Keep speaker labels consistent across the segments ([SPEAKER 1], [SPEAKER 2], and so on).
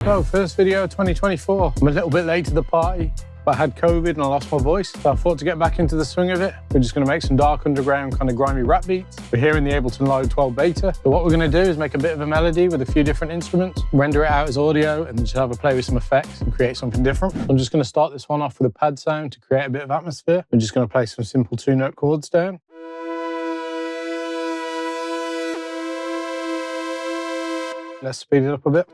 [SPEAKER 1] So, first video of 2024. I'm a little bit late to the party, but I had COVID and I lost my voice. So I thought to get back into the swing of it, we're just gonna make some dark underground kind of grimy rap beats. We're here in the Ableton Live 12 beta. So what we're gonna do is make a bit of a melody with a few different instruments, render it out as audio, and just have a play with some effects and create something different. I'm just gonna start this one off with a pad sound to create a bit of atmosphere. I'm just gonna play some simple 2-note chords down. Let's speed it up a bit.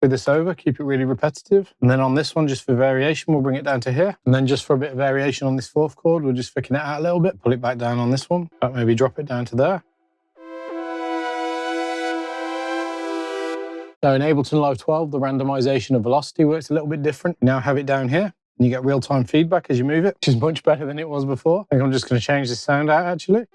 [SPEAKER 1] With this over, keep it really repetitive. And then on this one, just for variation, we'll bring it down to here. And then just for a bit of variation on this fourth chord, we'll just thicken it out a little bit, pull it back down on this one, but maybe drop it down to there. So in Ableton Live 12, the randomization of velocity works a little bit different. You now have it down here, and you get real-time feedback as you move it, which is much better than it was before. I think I'm just gonna change this sound out, actually.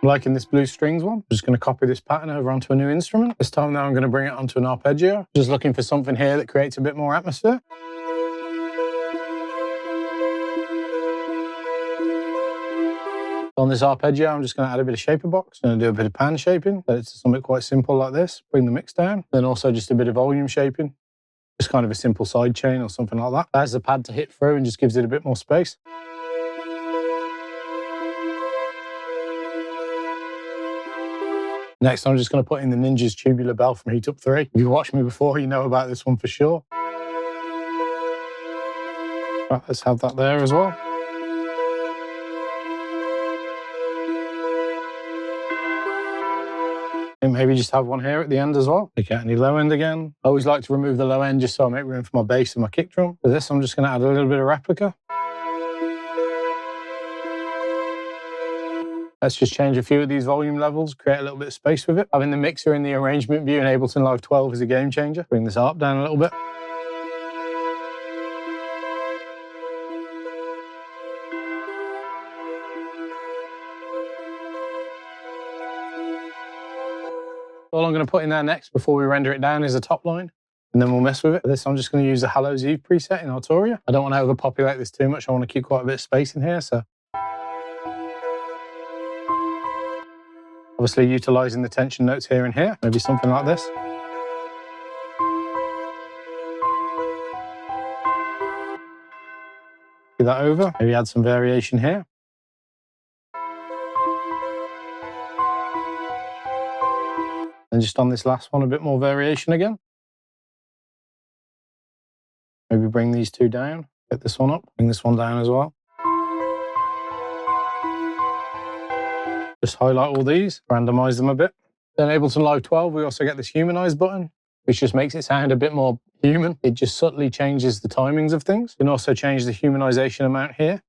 [SPEAKER 1] Liking this blue strings one. I'm just going to copy this pattern over onto a new instrument. This time now I'm going to bring it onto an arpeggio. Just looking for something here that creates a bit more atmosphere. On this arpeggio, I'm just going to add a bit of shaper box. I'm going to do a bit of pan shaping. So it's something quite simple like this. Bring the mix down. Then also just a bit of volume shaping. Just kind of a simple side chain or something like that. That's the pad to hit through and just gives it a bit more space. Next, I'm just going to put in the Ninja's tubular bell from Heat Up 3. If you've watched me before, you know about this one for sure. Right, let's have that there as well. And maybe just have one here at the end as well. Take out any low end again. I always like to remove the low end just so I make room for my bass and my kick drum. For this, I'm just going to add a little bit of replica. Let's just change a few of these volume levels, create a little bit of space with it. Having the mixer in the arrangement view in Ableton Live 12 is a game changer. Bring this up down a little bit. All I'm going to put in there next before we render it down is a top line, and then we'll mess with it. For this, I'm just going to use the Hallows Eve preset in Arturia. I don't want to overpopulate this too much. I want to keep quite a bit of space in here, so obviously utilising the tension notes here and here, maybe something like this. Do that over, maybe add some variation here. And just on this last one, a bit more variation again. Maybe bring these two down, get this one up, bring this one down as well. Just highlight all these, randomize them a bit. Then Ableton Live 12, we also get this humanize button, which just makes it sound a bit more human. It just subtly changes the timings of things. You can also change the humanization amount here,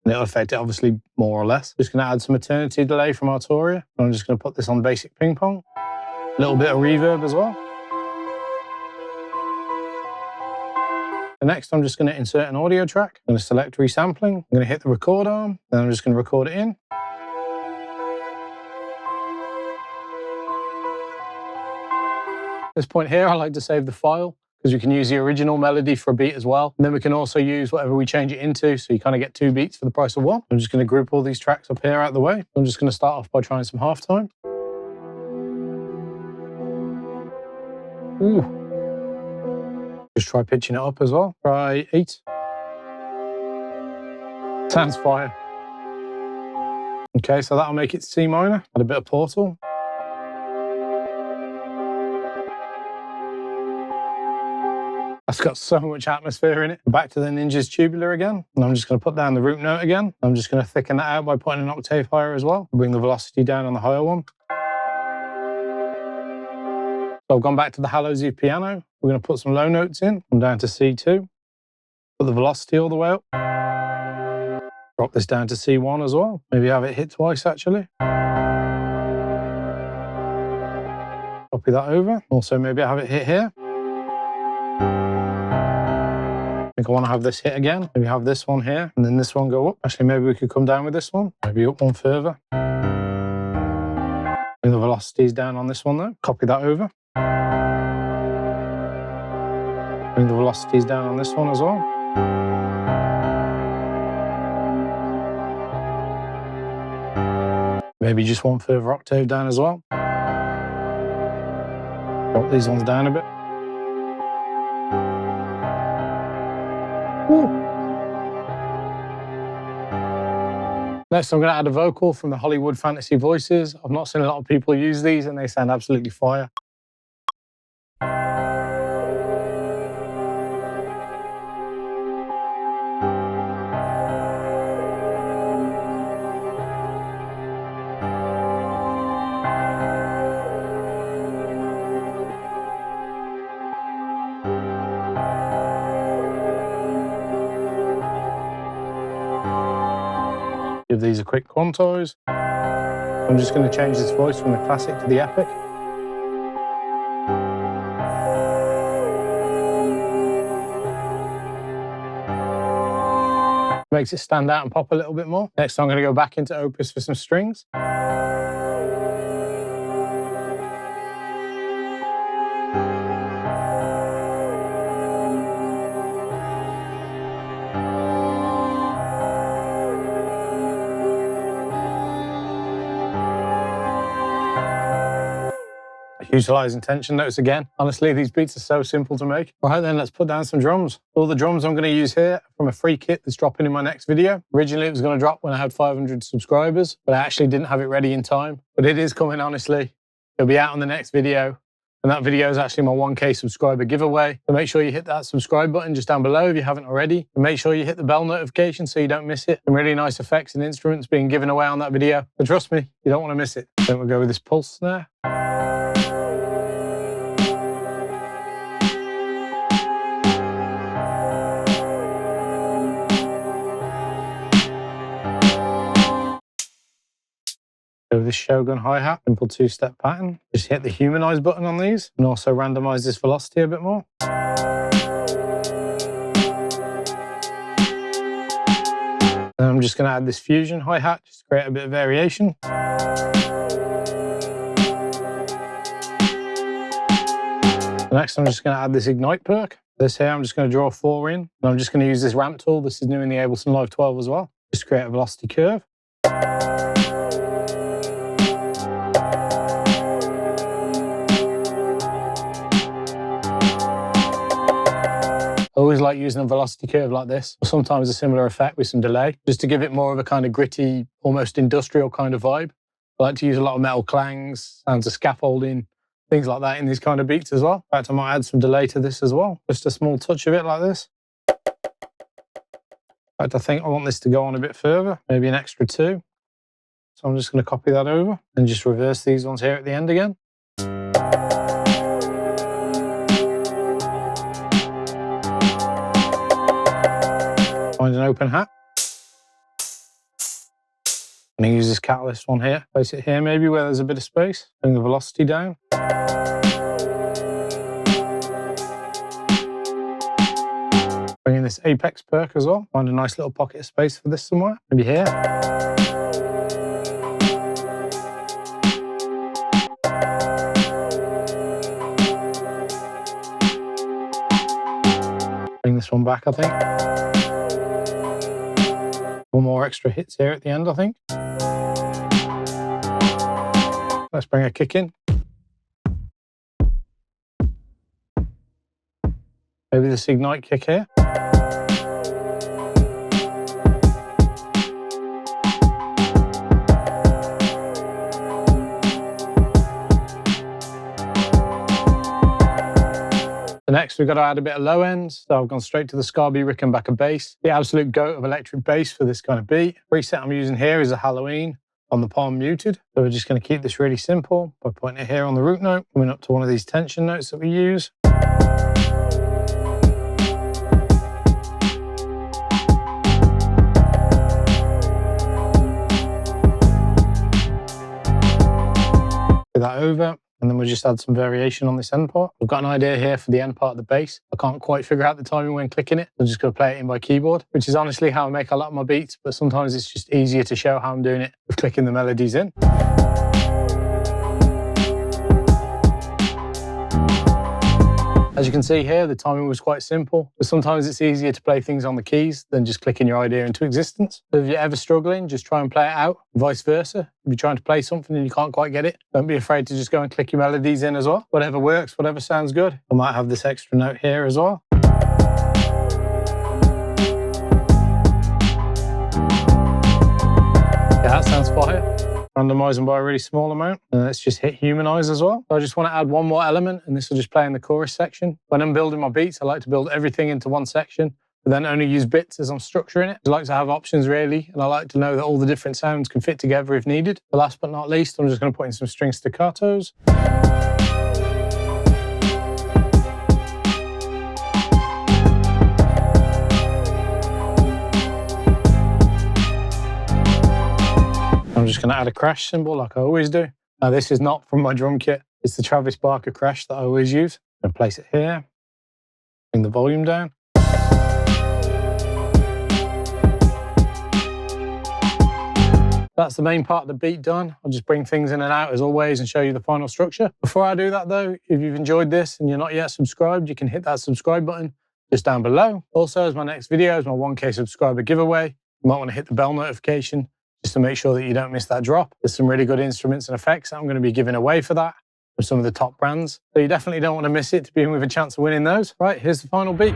[SPEAKER 1] and it'll affect it obviously more or less. Just gonna add some eternity delay from Arturia. I'm just gonna put this on basic ping pong. A little bit of reverb as well. And next, I'm just gonna insert an audio track. I'm gonna select resampling. I'm gonna hit the record arm, then I'm just gonna record it in. At this point here, I like to save the file because we can use the original melody for a beat as well. And then we can also use whatever we change it into, so you kind of get 2 beats for the price of 1. I'm just going to group all these tracks up here out of the way. I'm just going to start off by trying some halftime. Ooh. Just try pitching it up as well. Try 8. Sounds fire. Okay, so that'll make it C minor. Add a bit of portal. That's got so much atmosphere in it. Back to the Ninja's tubular again. And I'm just going to put down the root note again. I'm just going to thicken that out by putting an octave higher as well. Bring the velocity down on the higher one. So I've gone back to the Hallows Eve piano. We're going to put some low notes in. I'm down to C2. Put the velocity all the way up. Drop this down to C1 as well. Maybe have it hit twice actually. Copy that over. Also maybe have it hit here. I think I want to have this hit again. Maybe have this one here and then this one go up. Actually, maybe we could come down with this one. Maybe up one further. Bring the velocities down on this one though. Copy that over. Bring the velocities down on this one as well. Maybe just one further octave down as well. Drop these ones down a bit. Woo. Next, I'm going to add a vocal from the Hollywood Fantasy Voices. I've not seen a lot of people use these and they sound absolutely fire. Give these a quick quantize. I'm just going to change this voice from the classic to the epic. Makes it stand out and pop a little bit more. Next, I'm going to go back into Opus for some strings. Utilising tension notes again. Honestly, these beats are so simple to make. Right then, let's put down some drums. All the drums I'm going to use here are from a free kit that's dropping in my next video. Originally, it was going to drop when I had 500 subscribers, but I actually didn't have it ready in time. But it is coming, honestly. It'll be out on the next video. And that video is actually my 1K subscriber giveaway. So make sure you hit that subscribe button just down below if you haven't already. And make sure you hit the bell notification so you don't miss it. Some really nice effects and instruments being given away on that video. But trust me, you don't want to miss it. Then we'll go with this pulse snare. This Shogun hi-hat, simple two-step pattern. Just hit the humanize button on these and also randomize this velocity a bit more. And I'm just going to add this fusion hi-hat just to create a bit of variation. Next, I'm just going to add this ignite perk. This here, I'm just going to draw 4 in, and I'm just going to use this ramp tool. This is new in the Ableton Live 12 as well. Just to create a velocity curve. I always like using a velocity curve like this, or sometimes a similar effect with some delay, just to give it more of a kind of gritty, almost industrial kind of vibe. I like to use a lot of metal clangs, sounds of scaffolding, things like that in these kind of beats as well. In fact, I might add some delay to this as well, just a small touch of it like this. In fact, I think I want this to go on a bit further, maybe an extra 2. So I'm just going to copy that over and just reverse these ones here at the end again. Find an open hat. I'm going to use this catalyst one here. Place it here maybe where there's a bit of space. Bring the velocity down. Bring in this apex perk as well. Find a nice little pocket of space for this somewhere. Maybe here. Bring this one back, I think. One more extra hits here at the end, I think. Let's bring a kick in. Maybe this ignite kick here. Next, we've got to add a bit of low end. So I've gone straight to the Scarby Rickenbacker bass, the absolute goat of electric bass for this kind of beat. Preset I'm using here is a Halloween on the palm muted. So we're just going to keep this really simple by putting it here on the root note, coming up to one of these tension notes that we use. That over, and then we'll just add some variation on this end part. I've got an idea here for the end part of the bass. I can't quite figure out the timing when clicking it. I'm just going to play it in by keyboard, which is honestly how I make a lot of my beats, but sometimes it's just easier to show how I'm doing it with clicking the melodies in. As you can see here, the timing was quite simple, but sometimes it's easier to play things on the keys than just clicking your idea into existence. So if you're ever struggling, just try and play it out, vice versa. If you're trying to play something and you can't quite get it, don't be afraid to just go and click your melodies in as well. Whatever works, whatever sounds good. I might have this extra note here as well. Yeah, that sounds fire. Randomise them by a really small amount. And let's just hit humanize as well. So I just want to add one more element, and this will just play in the chorus section. When I'm building my beats, I like to build everything into one section, but then only use bits as I'm structuring it. I like to have options really, and I like to know that all the different sounds can fit together if needed. But last but not least, I'm just going to put in some string staccatos. I'm just going to add a crash cymbal like I always do. Now this is not from my drum kit. It's the Travis Barker crash that I always use. I'm going to place it here. Bring the volume down. That's the main part of the beat done. I'll just bring things in and out as always and show you the final structure. Before I do that though, if you've enjoyed this and you're not yet subscribed, you can hit that subscribe button just down below. Also, as my next video is my 1K subscriber giveaway, you might want to hit the bell notification just to make sure that you don't miss that drop. There's some really good instruments and effects that I'm going to be giving away for that from some of the top brands. So you definitely don't want to miss it to be in with a chance of winning those. Right, here's the final beat.